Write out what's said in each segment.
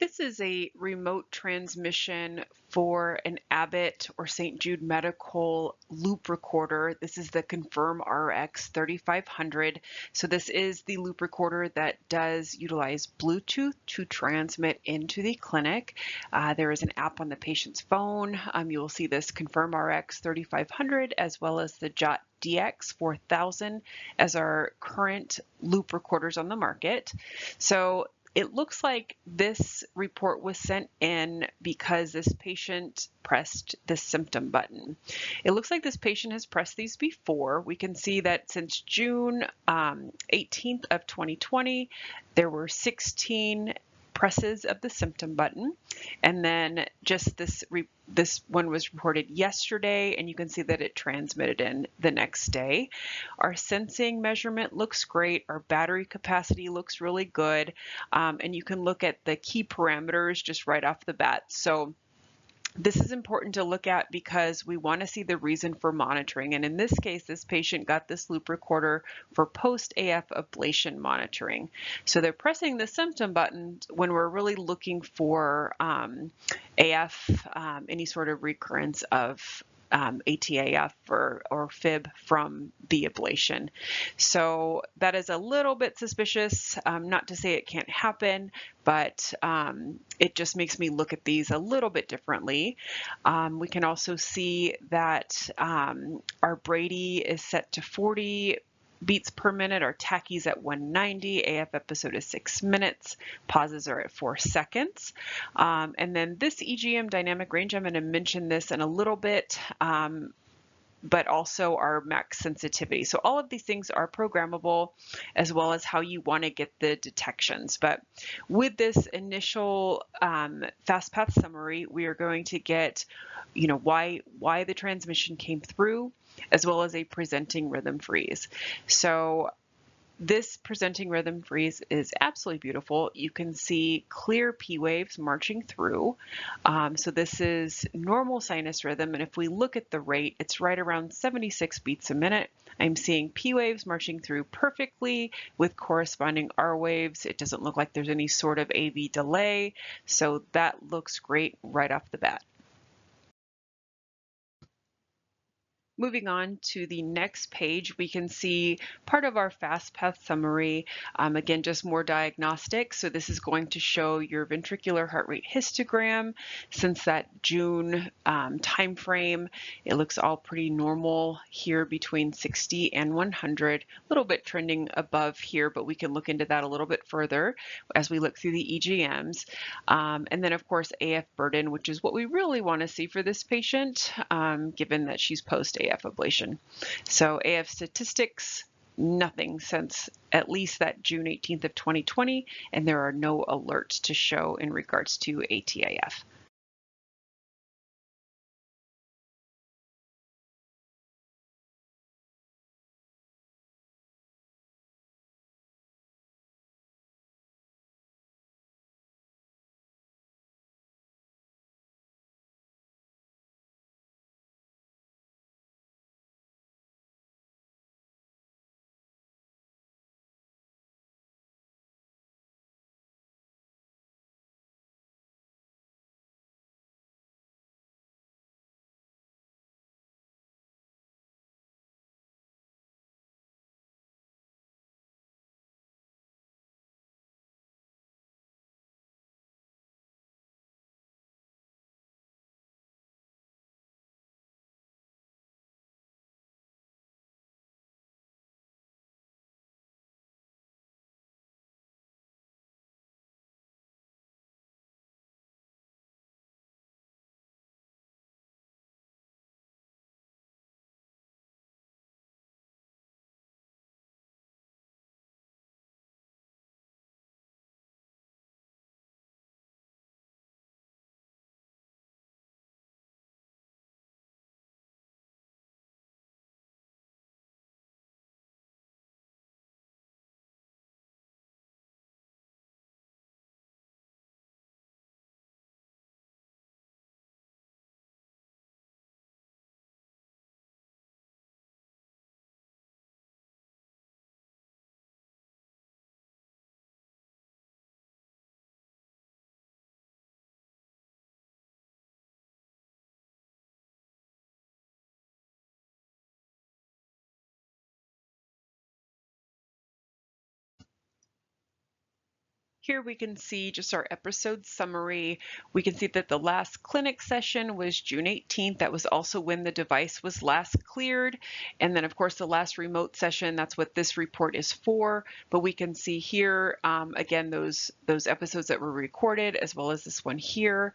This is a remote transmission for an Abbott or St. Jude Medical loop recorder. This is the Confirm RX 3500. So this is the loop recorder that does utilize Bluetooth to transmit into the clinic. There is an app on the patient's phone. You will see this Confirm RX 3500 as well as the Jot DX 4000 as our current loop recorders on the market. So it looks like this report was sent in because this patient pressed the symptom button. It looks like this patient has pressed these before. We can see that since June 18th of 2020, there were 16 presses of the symptom button, and then just this one was reported yesterday, and you can see that it transmitted in the next day. Our sensing measurement looks great. Our battery capacity looks really good, and you can look at the key parameters just right off the bat. So this is important to look at because we want to see the reason for monitoring. And in this case, this patient got this loop recorder for post-AF ablation monitoring. So they're pressing the symptom button when we're really looking for AF, any sort of recurrence of ATAF or fib from the ablation. So that is a little bit suspicious, not to say it can't happen, but it just makes me look at these a little bit differently. We can also see that our Brady is set to 40 beats per minute. Our tachy's at 190, AF episode is 6 minutes, pauses are at 4 seconds. And then this EGM dynamic range, I'm going to mention this in a little bit, but also our max sensitivity. So all of these things are programmable as well as how you want to get the detections. But with this initial FastPath summary, we are going to get, why the transmission came through, as well as a presenting rhythm freeze. So this presenting rhythm freeze is absolutely beautiful. You can see clear P waves marching through. So this is normal sinus rhythm. And if we look at the rate, it's right around 76 beats a minute. I'm seeing P waves marching through perfectly with corresponding R waves. It doesn't look like there's any sort of AV delay. So that looks great right off the bat. Moving on to the next page, we can see part of our FastPath summary. Again, just more diagnostics. So this is going to show your ventricular heart rate histogram since that June timeframe. It looks all pretty normal here between 60 and 100, a little bit trending above here, but we can look into that a little bit further as we look through the EGMs. And then of course, AF burden, which is what we really want to see for this patient, given that she's post AF ablation. So AF statistics, nothing since at least that June 18th of 2020, and there are no alerts to show in regards to ATAF. Here we can see just our episode summary. We can see that the last clinic session was June 18th. That was also when the device was last cleared. And then of course the last remote session, that's what this report is for. But we can see here, again, those episodes that were recorded as well as this one here,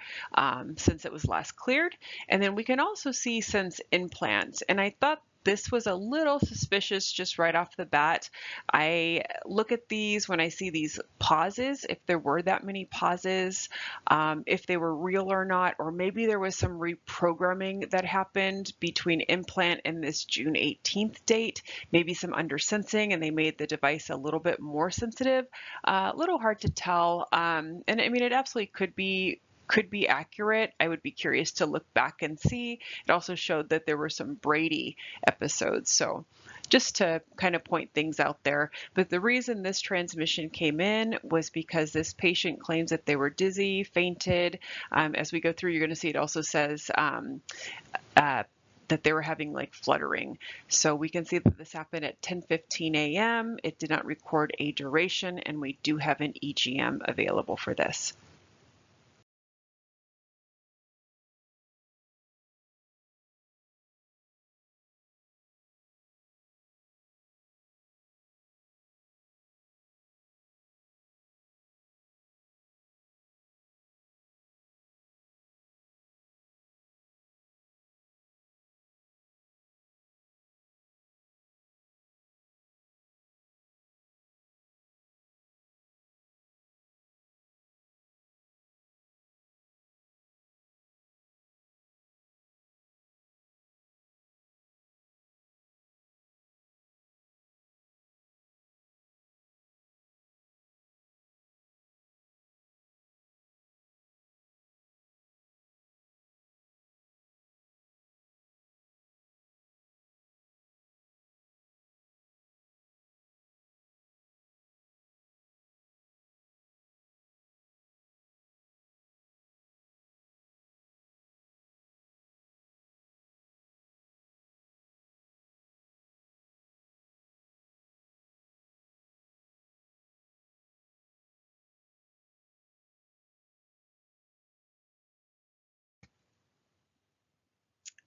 since it was last cleared. And then we can also see since implants. And I thought this was a little suspicious just right off the bat. I look at these when I see these pauses, if there were that many pauses, if they were real or not, or maybe there was some reprogramming that happened between implant and this June 18th date, maybe some undersensing and they made the device a little bit more sensitive. A little hard to tell. And I mean, it absolutely could be accurate. I would be curious to look back and see. It also showed that there were some Brady episodes. So just to kind of point things out there. But the reason this transmission came in was because this patient claims that they were dizzy, fainted. As we go through, you're going to see it also says that they were having like fluttering. So we can see that this happened at 10:15 a.m. It did not record a duration, and we do have an EGM available for this.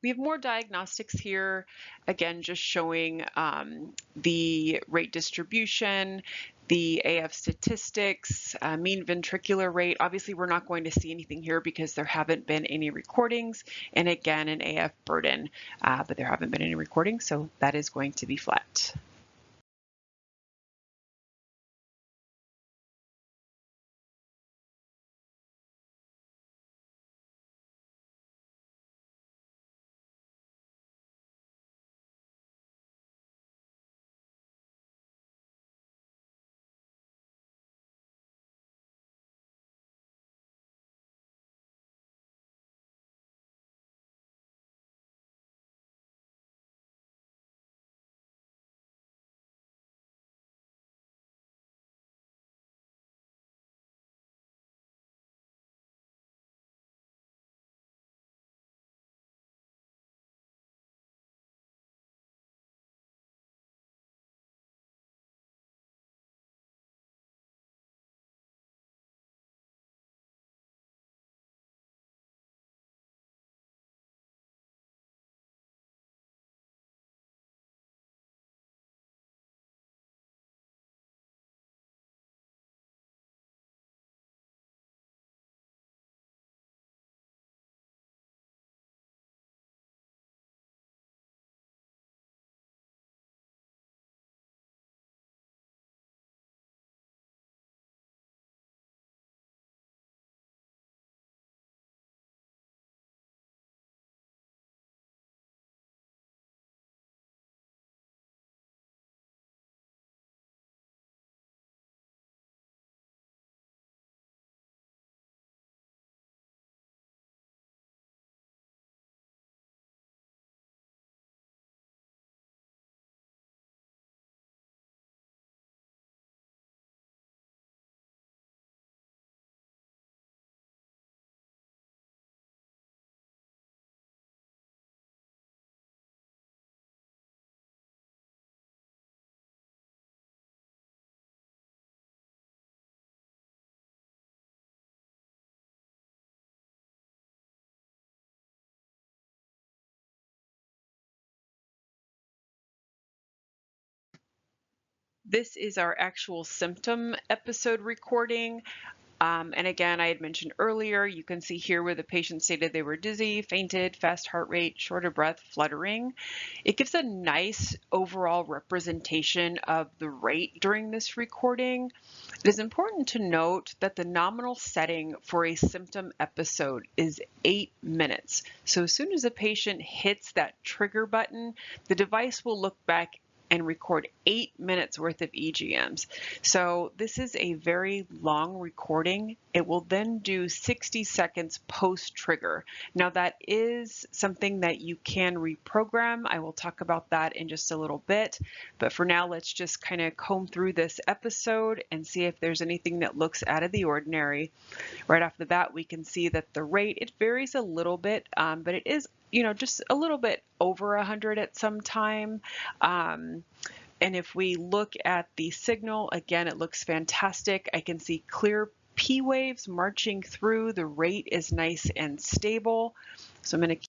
We have more diagnostics here, again, just showing the rate distribution, the AF statistics, mean ventricular rate. Obviously, we're not going to see anything here because there haven't been any recordings, and again, an AF burden, but there haven't been any recordings, so that is going to be flat. This is our actual symptom episode recording. And again, I had mentioned earlier, you can see here where the patient stated they were dizzy, fainted, fast heart rate, short of breath, fluttering. It gives a nice overall representation of the rate during this recording. It is important to note that the nominal setting for a symptom episode is 8 minutes. So as soon as a patient hits that trigger button, the device will look back and record 8 minutes worth of EGMs. So this is a very long recording. It will then do 60 seconds post trigger. Now that is something that you can reprogram. I will talk about that in just a little bit. But for now, let's just kind of comb through this episode and see if there's anything that looks out of the ordinary. Right off the bat, we can see that the rate, it varies a little bit, but it is, just a little bit over 100 at some time. And if we look at the signal, again, it looks fantastic. I can see clear P waves marching through. The rate is nice and stable. So I'm going to keep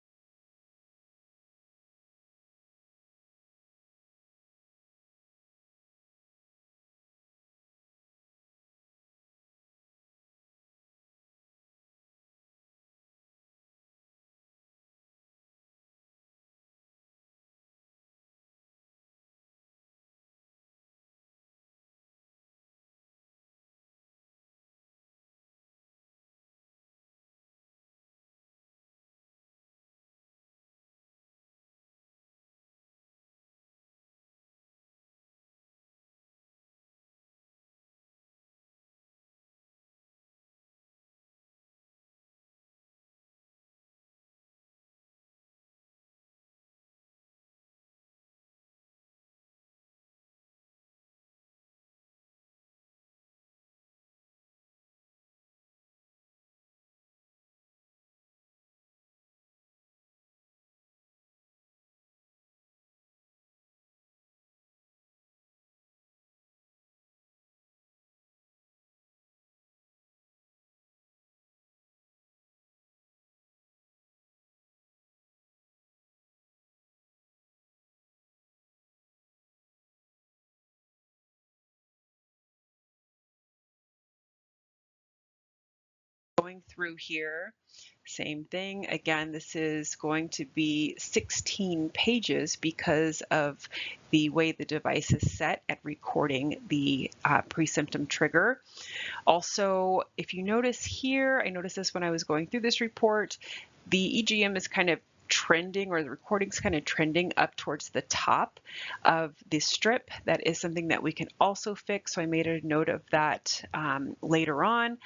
going through here. Same thing. Again, this is going to be 16 pages because of the way the device is set at recording the pre-symptom trigger. Also, if you notice here, I noticed this when I was going through this report, the EGM is kind of trending, or the recording's kind of trending up towards the top of the strip. That is something that we can also fix. So I made a note of that later on.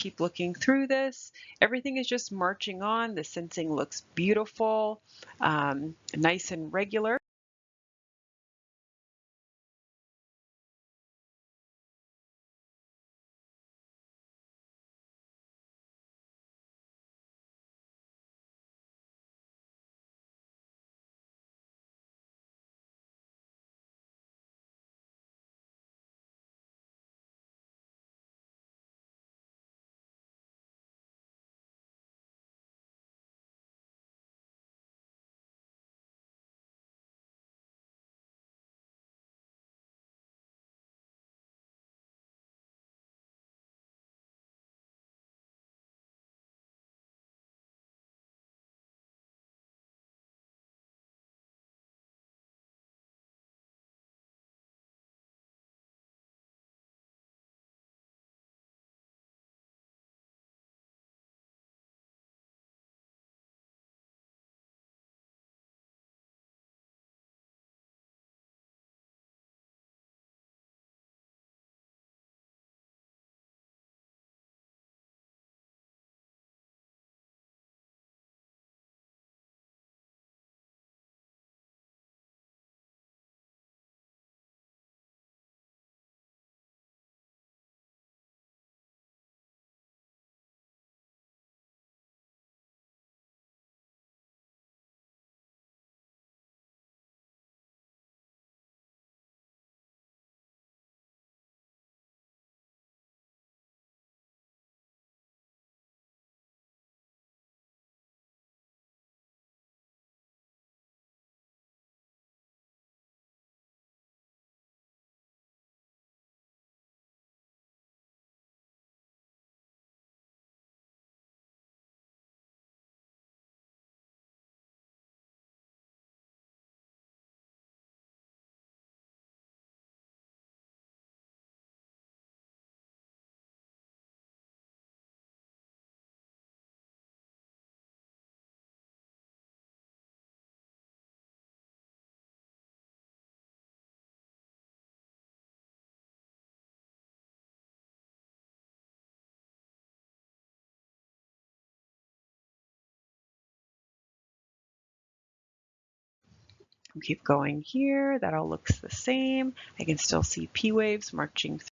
Keep looking through this. Everything is just marching on. The sensing looks beautiful, nice and regular. Keep going here. That all looks the same. I can still see P waves marching through.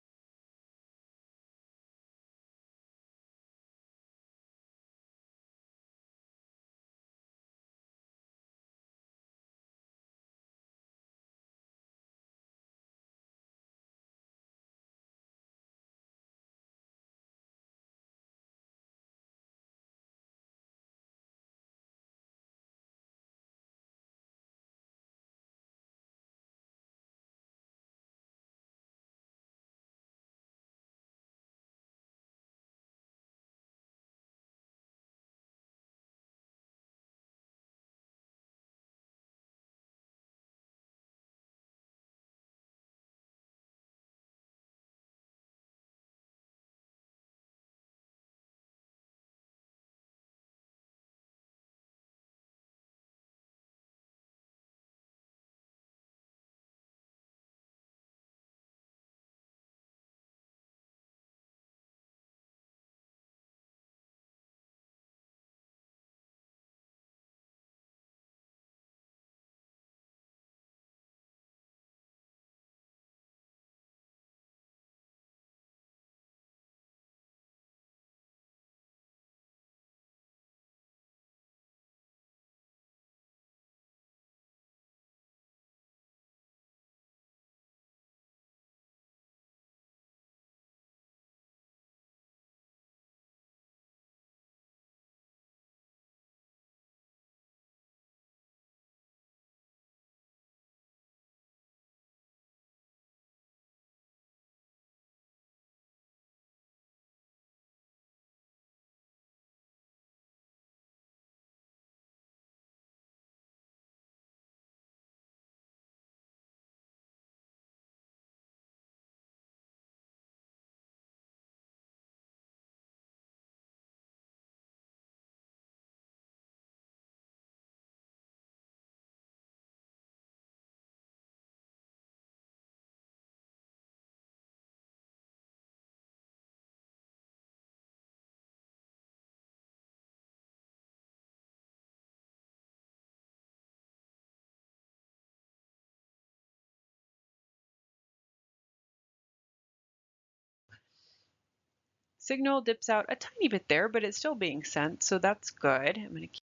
signal dips out a tiny bit there, but it's still being sent, so that's good. I'm going to keep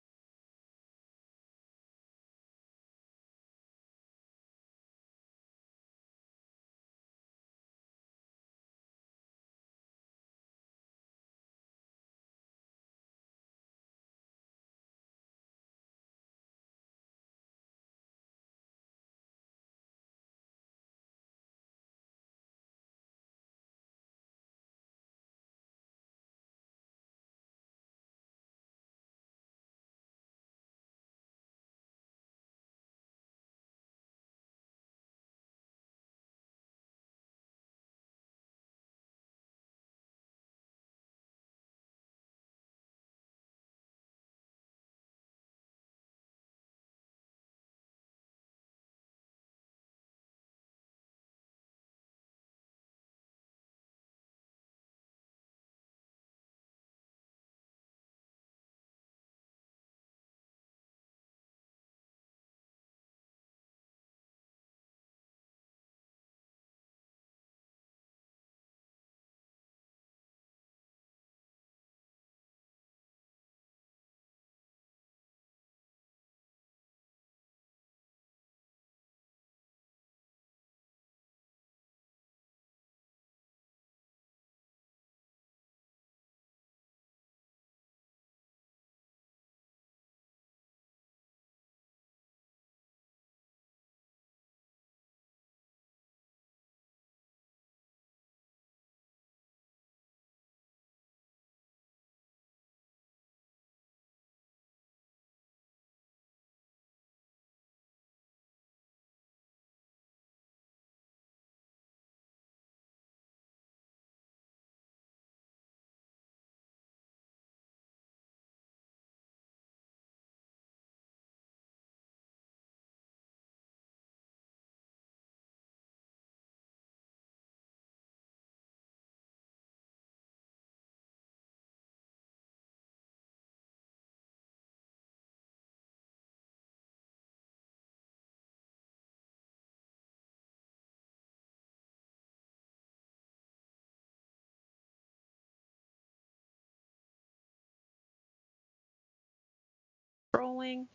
scrolling.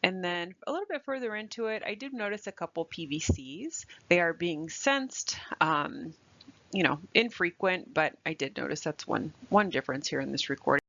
And then a little bit further into it, I did notice a couple PVCs. They are being sensed, infrequent, but I did notice that's one difference here in this recording.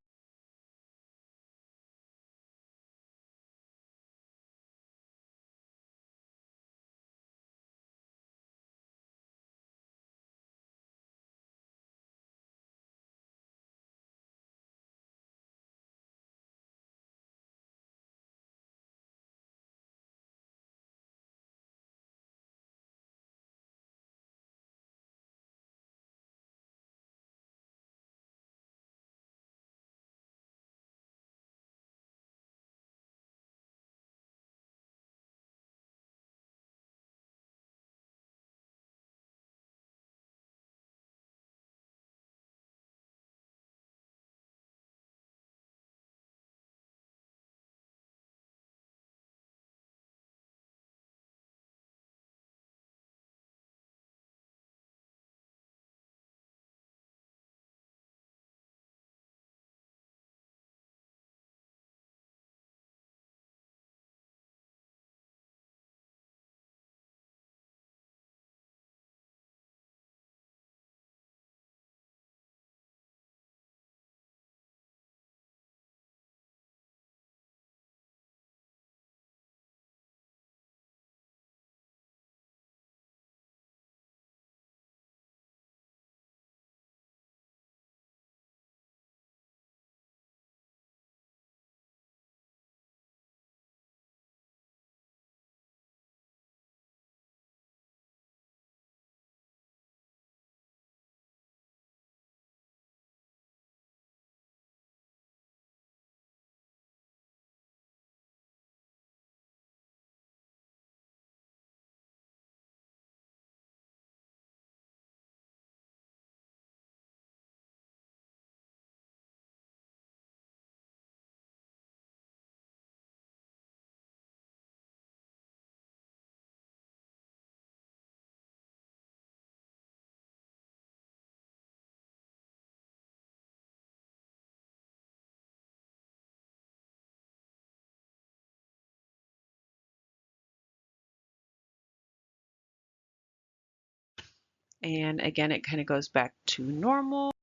And again, it kind of goes back to normal.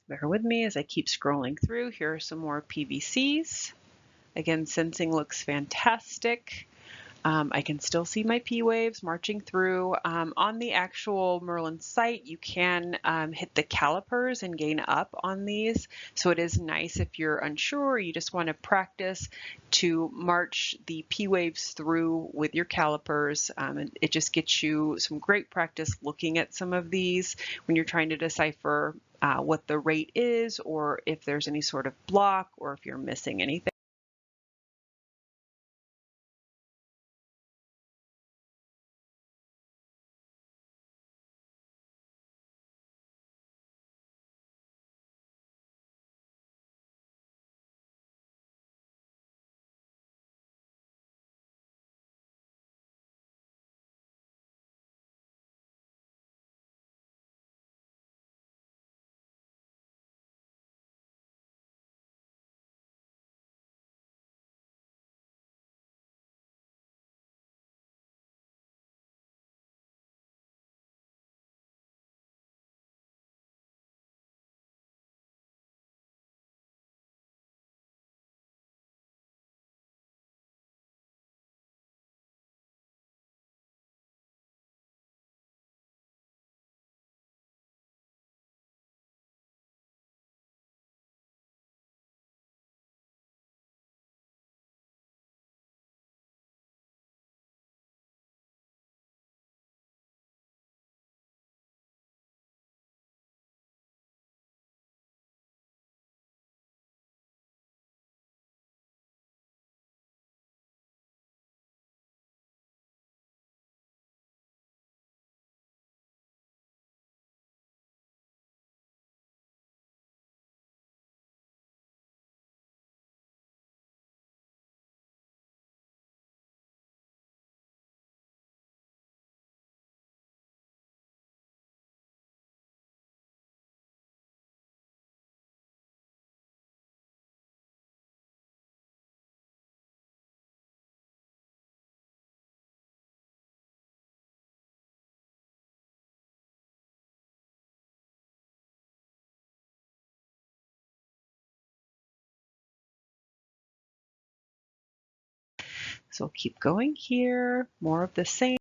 Bear with me as I keep scrolling through. Here are some more PVCs. Again, sensing looks fantastic. I can still see my P waves marching through. On the actual Merlin site, you can hit the calipers and gain up on these. So it is nice if you're unsure, you just want to practice to march the P waves through with your calipers. And it just gets you some great practice looking at some of these when you're trying to decipher what the rate is, or if there's any sort of block, or if you're missing anything. So we'll keep going here, more of the same.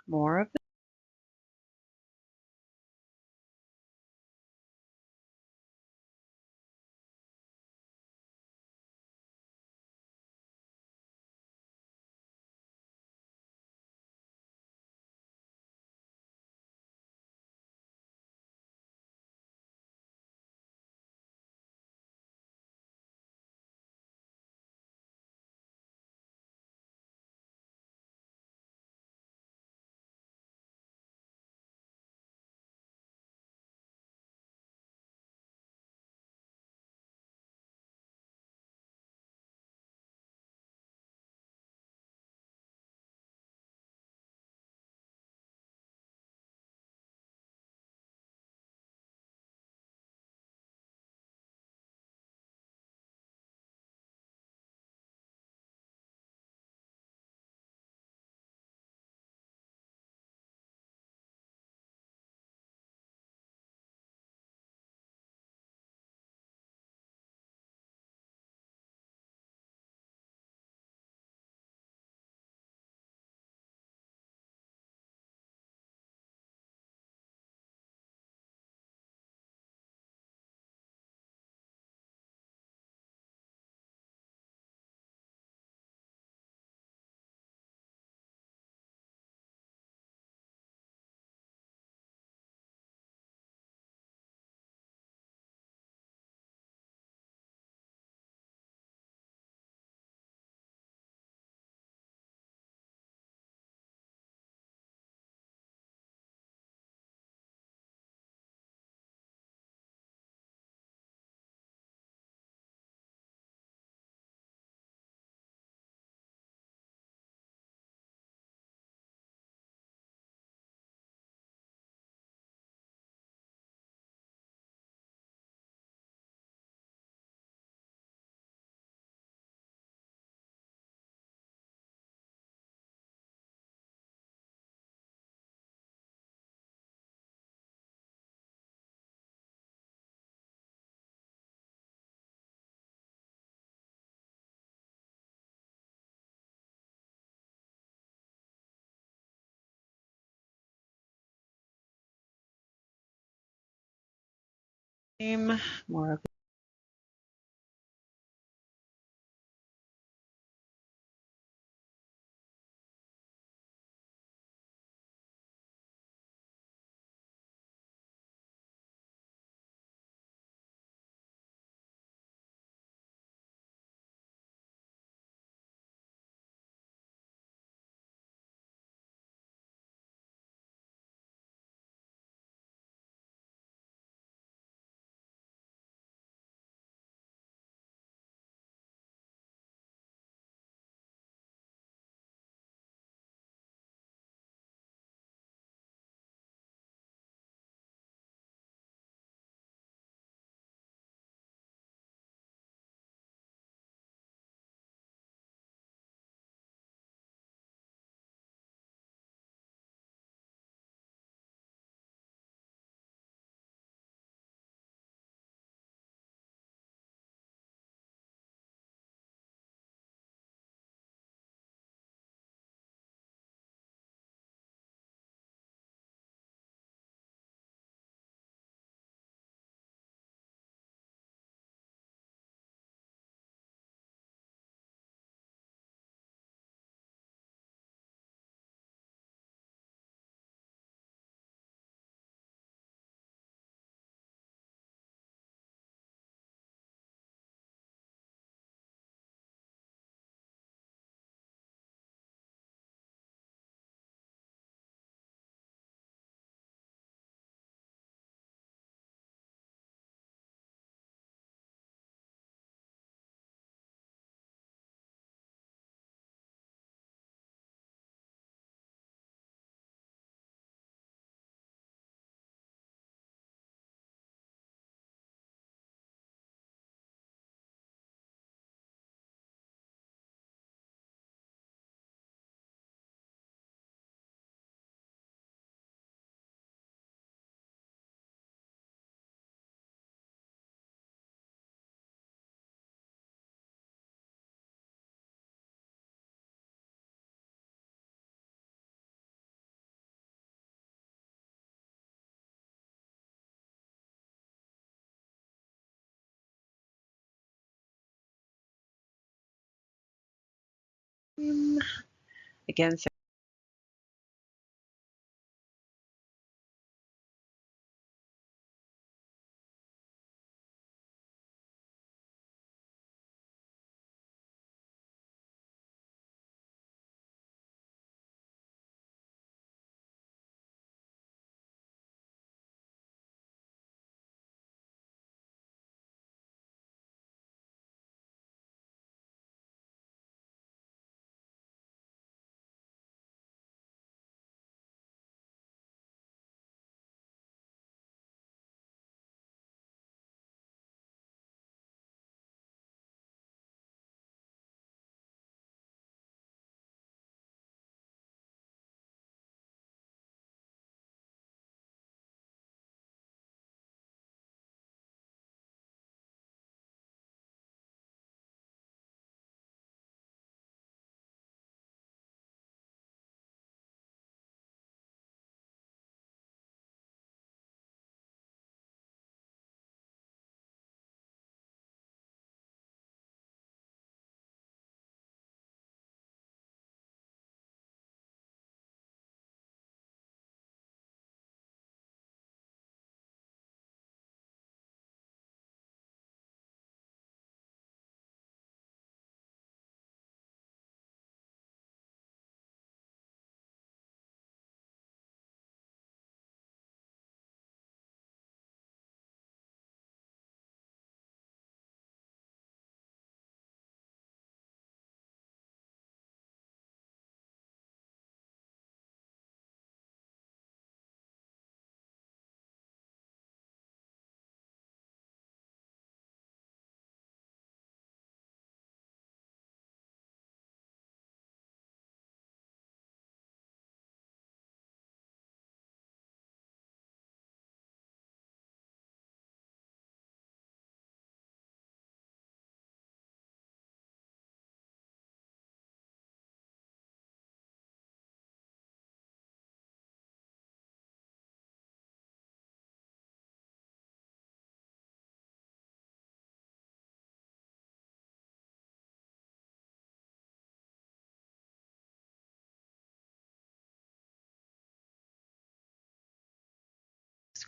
More of More again,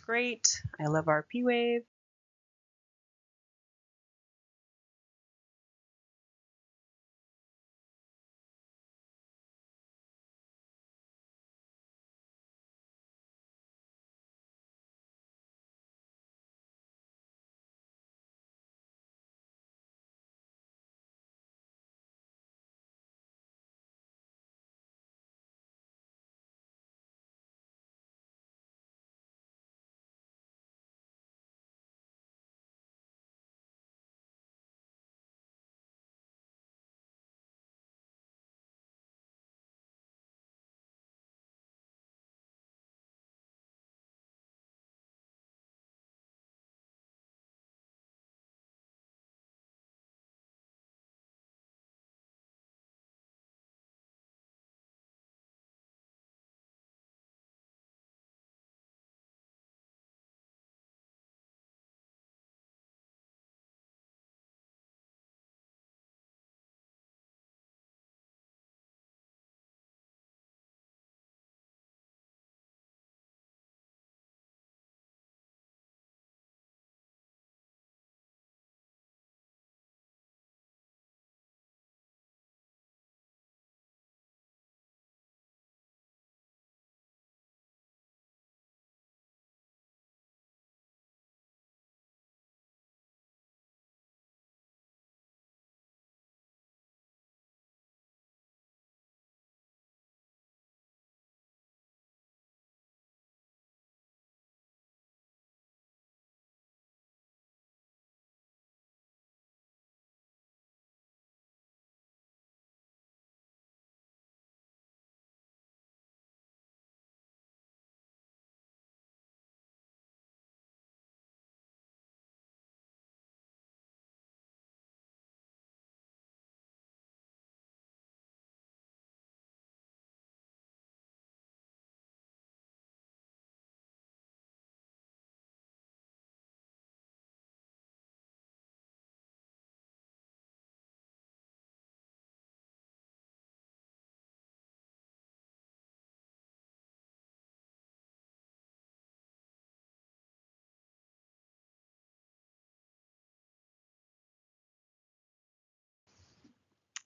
great. I love our P wave.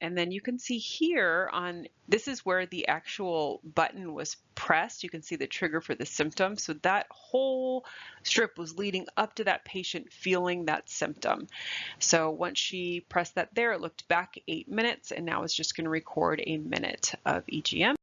And then you can see here on, this is where the actual button was pressed. You can see the trigger for the symptom. So that whole strip was leading up to that patient feeling that symptom. So once she pressed that there, it looked back 8 minutes, and now it's just going to record a minute of EGM.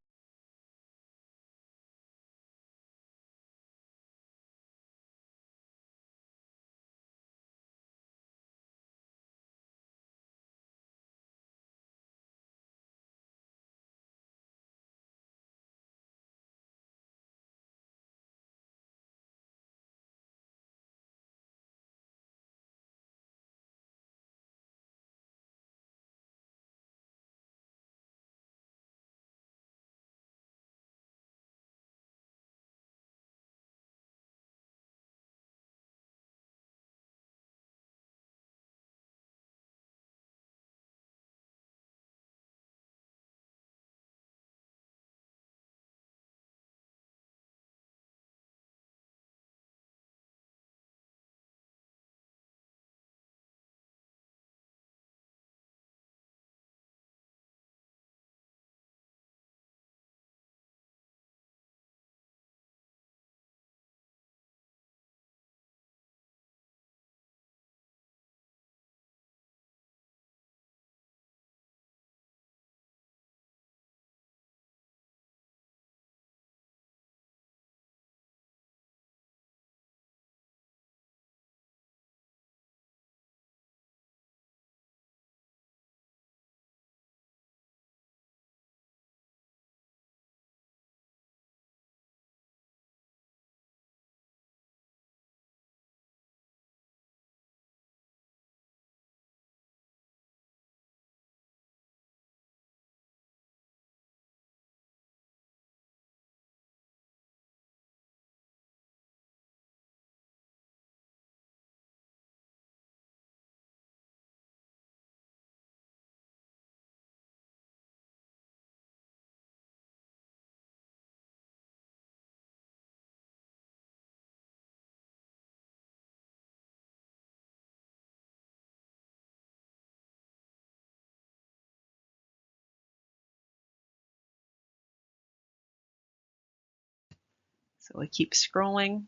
So we keep scrolling.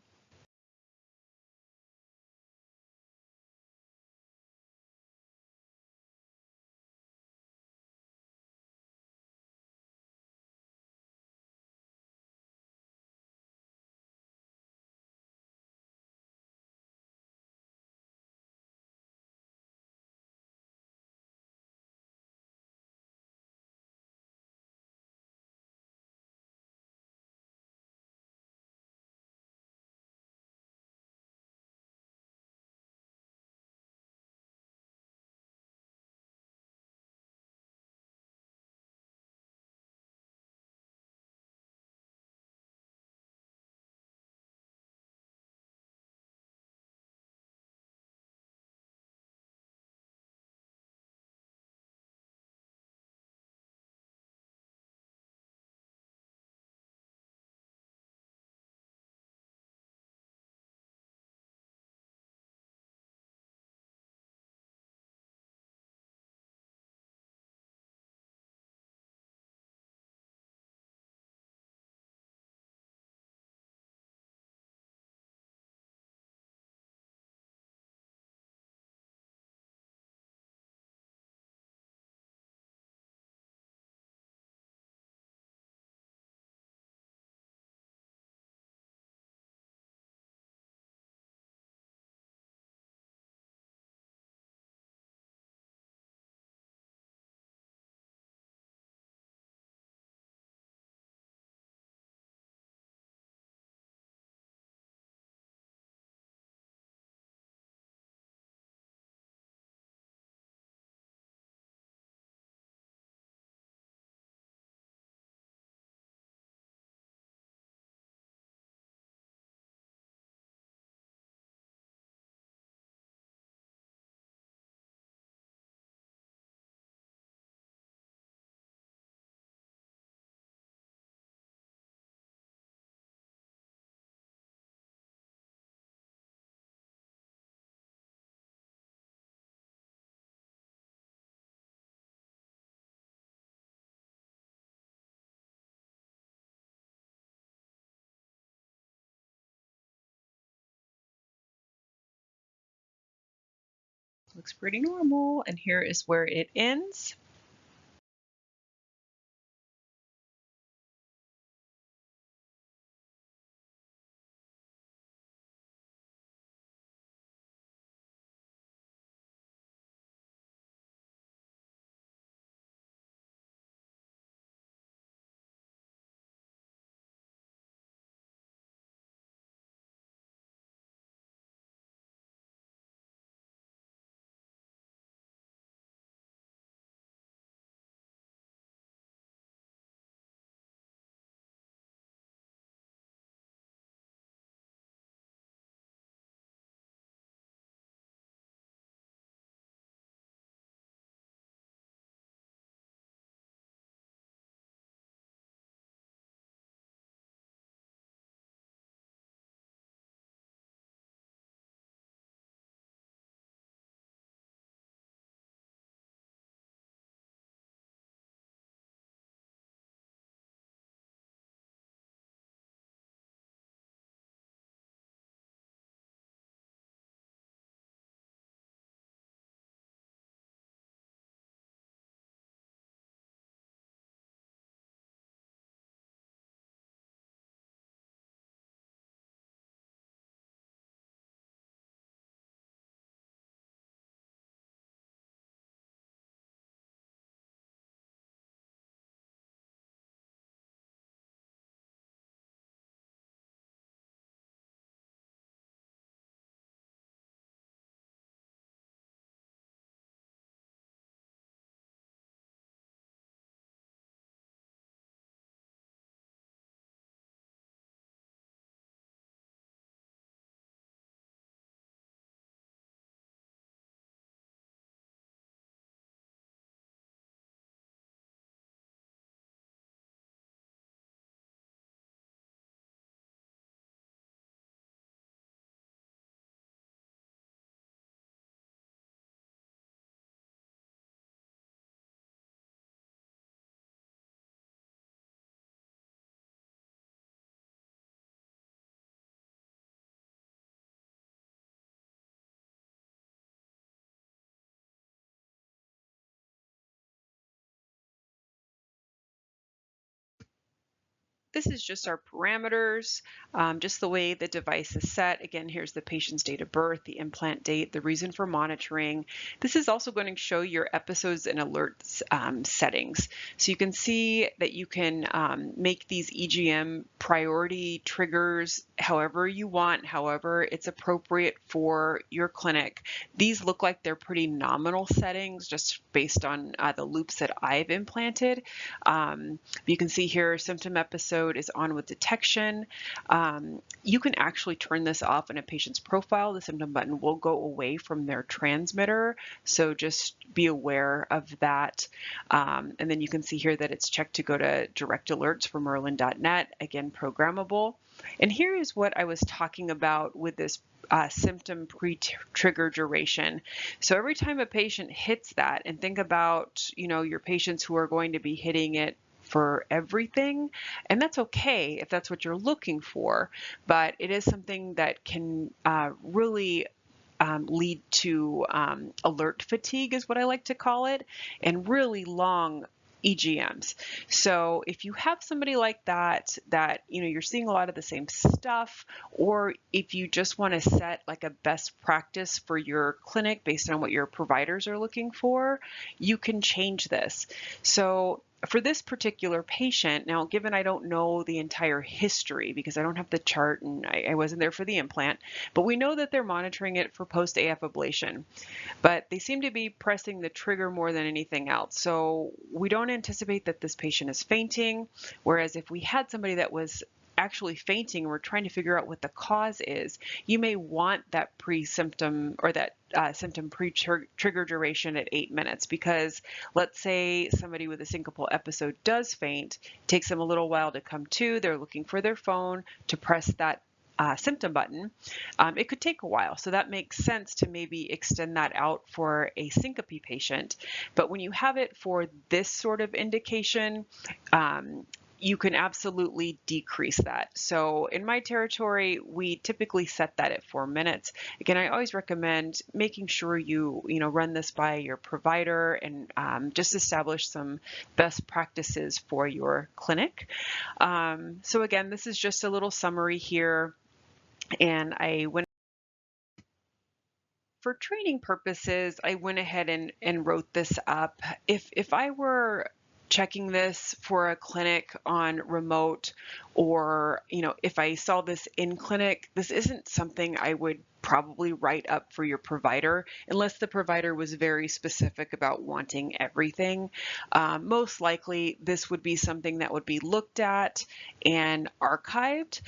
Looks pretty normal, and here is where it ends. this is just our parameters, just the way the device is set. Again, here's the patient's date of birth, the implant date, the reason for monitoring. This is also going to show your episodes and alerts settings. So you can see that you can make these EGM priority triggers however you want, however it's appropriate for your clinic. These look like they're pretty nominal settings just based on the loops that I've implanted. You can see here symptom episode is on with detection. You can actually turn this off in a patient's profile. The symptom button will go away from their transmitter, so just be aware of that. And then you can see here that it's checked to go to direct alerts for merlin.net, again programmable. And here is what I was talking about with this symptom pre-trigger duration. So every time a patient hits that, and think about, your patients who are going to be hitting it for everything, and that's okay if that's what you're looking for, but it is something that can really lead to alert fatigue is what I like to call it, and really long EGMs. So if you have somebody like that, you're seeing a lot of the same stuff, or if you just want to set like a best practice for your clinic based on what your providers are looking for, you can change this. So for this particular patient, now given I don't know the entire history because I don't have the chart and I wasn't there for the implant, but we know that they're monitoring it for post-AF ablation, but they seem to be pressing the trigger more than anything else. So we don't anticipate that this patient is fainting, whereas if we had somebody that was actually fainting and we're trying to figure out what the cause is, you may want that pre-symptom or that symptom pre-trigger duration at 8 minutes, because let's say somebody with a syncopal episode does faint, it takes them a little while to come to, they're looking for their phone to press that symptom button. It could take a while, so that makes sense to maybe extend that out for a syncope patient. But when you have it for this sort of indication, you can absolutely decrease that. So in my territory, we typically set that at 4 minutes. Again, I always recommend making sure you run this by your provider and just establish some best practices for your clinic. So again, this is just a little summary here, and for training purposes, I went ahead and wrote this up. If I were checking this for a clinic on remote, or if I saw this in clinic, this isn't something I would probably write up for your provider unless the provider was very specific about wanting everything. Most likely this would be something that would be looked at and archived,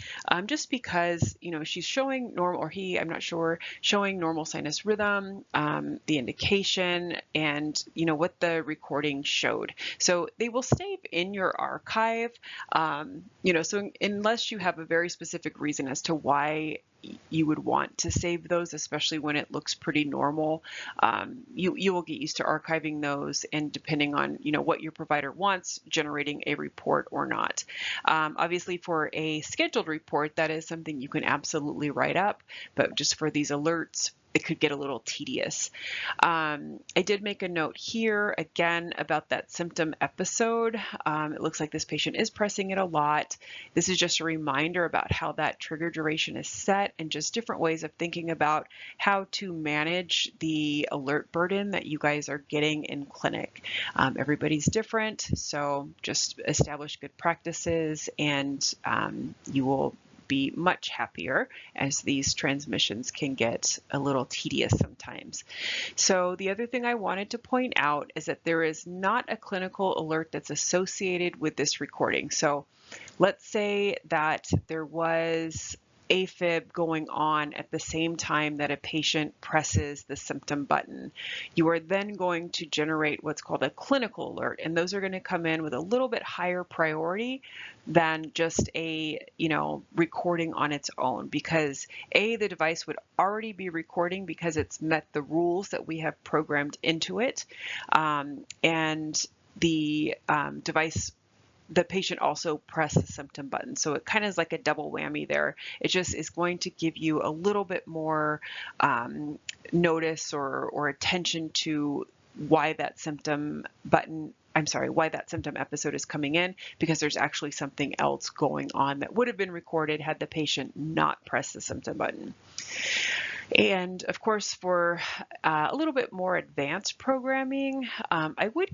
just because she's showing normal, or he, I'm not sure, showing normal sinus rhythm, the indication, and what the recording showed. So they will save in your archive. So unless you have a very specific reason as to why you would want to save those, especially when it looks pretty normal, you will get used to archiving those, and depending on what your provider wants, generating a report or not. Obviously for a scheduled report, that is something you can absolutely write up, but just for these alerts, it could get a little tedious. I did make a note here again about that symptom episode. It looks like this patient is pressing it a lot. This is just a reminder about how that trigger duration is set, and just different ways of thinking about how to manage the alert burden that you guys are getting in clinic. Everybody's different, so just establish good practices, and you will be much happier, as these transmissions can get a little tedious sometimes. So the other thing I wanted to point out is that there is not a clinical alert that's associated with this recording. So let's say that there was AFib going on at the same time that a patient presses the symptom button. You are then going to generate what's called a clinical alert, and those are going to come in with a little bit higher priority than just a recording on its own, because the device would already be recording because it's met the rules that we have programmed into it, and the device, the patient also pressed the symptom button. So it kind of is like a double whammy there. It just is going to give you a little bit more notice or attention to why that symptom button I'm sorry, why that symptom episode is coming in, because there's actually something else going on that would have been recorded had the patient not pressed the symptom button. And of course, for a little bit more advanced programming, I would